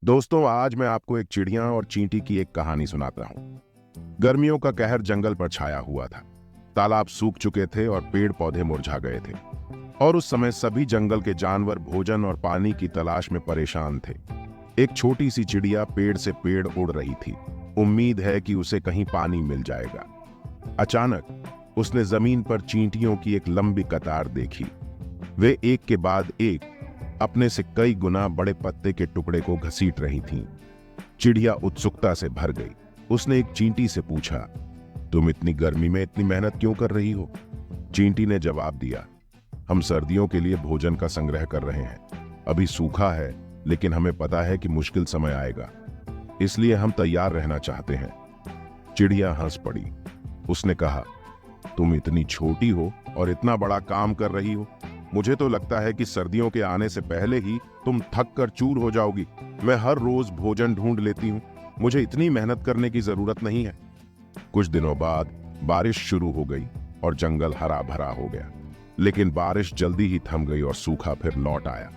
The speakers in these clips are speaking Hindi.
दोस्तों, आज मैं आपको एक चिड़िया और चींटी की एक कहानी सुनाता हूँ। गर्मियों का कहर जंगल पर छाया हुआ था। तालाब सूख चुके थे और पेड़ पौधे मुरझा गए थे। और उस समय सभी जंगल के जानवर भोजन और पानी की तलाश में परेशान थे। एक छोटी सी चिड़िया पेड़ से पेड़ उड़ रही थी। उम्मीद है कि उसे कहीं पानी मिल जाएगा। अचानक उसने जमीन पर चींटियों की एक लंबी कतार देखी। वे एक के बाद एक अपने से कई गुना बड़े पत्ते के टुकड़े को घसीट रही थीं। चिड़िया उत्सुकता से भर गई। उसने एक चींटी से पूछा, तुम इतनी गर्मी में इतनी मेहनत क्यों कर रही हो? चींटी ने जवाब दिया, हम सर्दियों के लिए भोजन का संग्रह कर रहे हैं। अभी सूखा है, लेकिन हमें पता है कि मुश्किल समय आएगा, इसलिए हम तैयार रहना चाहते हैं। चिड़िया हंस पड़ी। उसने कहा, तुम इतनी छोटी हो और इतना बड़ा काम कर रही हो। मुझे तो लगता है कि सर्दियों के आने से पहले ही तुम थक कर चूर हो जाओगी। मैं हर रोज भोजन ढूंढ लेती हूँ, मुझे इतनी मेहनत करने की जरूरत नहीं है। कुछ दिनों बाद बारिश शुरू हो गई और जंगल हरा भरा हो गया। लेकिन बारिश जल्दी ही थम गई और सूखा फिर लौट आया।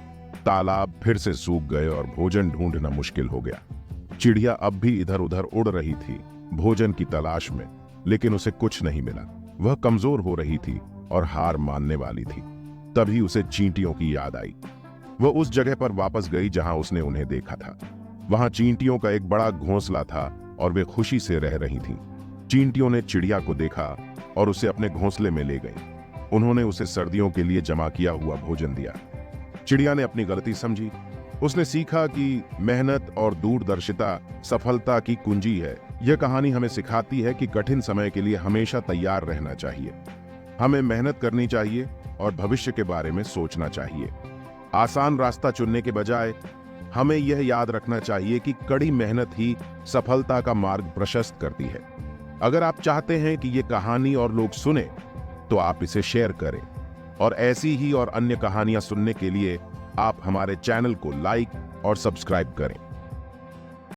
तालाब फिर से सूख गए और भोजन ढूंढना मुश्किल हो गया। चिड़िया अब भी इधर उधर उड़ रही थी, भोजन की तलाश में, लेकिन उसे कुछ नहीं मिला। वह कमजोर हो रही थी और हार मानने वाली थी। तभी उसे चींटियों की याद आई। वह उस जगह पर वापस गई जहां उसने उन्हें देखा था। वहां चींटियों का एक बड़ा घोंसला था और वे खुशी से रह रही थीं। चींटियों ने चिड़िया को देखा और उसे अपने घोंसले में ले गई। उन्होंने उसे सर्दियों के लिए जमा किया हुआ भोजन दिया। चिड़िया ने अपनी गलती समझी। उसने सीखा कि मेहनत और दूरदर्शिता सफलता की कुंजी है। यह कहानी हमें सिखाती है कि कठिन समय के लिए हमेशा तैयार रहना चाहिए। हमें मेहनत करनी चाहिए और भविष्य के बारे में सोचना चाहिए। आसान रास्ता चुनने के बजाय हमें यह याद रखना चाहिए कि कड़ी मेहनत ही सफलता का मार्ग प्रशस्त करती है। अगर आप चाहते हैं कि ये कहानी और लोग सुने, तो आप इसे शेयर करें। और ऐसी ही और अन्य कहानियां सुनने के लिए आप हमारे चैनल को लाइक और सब्सक्राइब करें।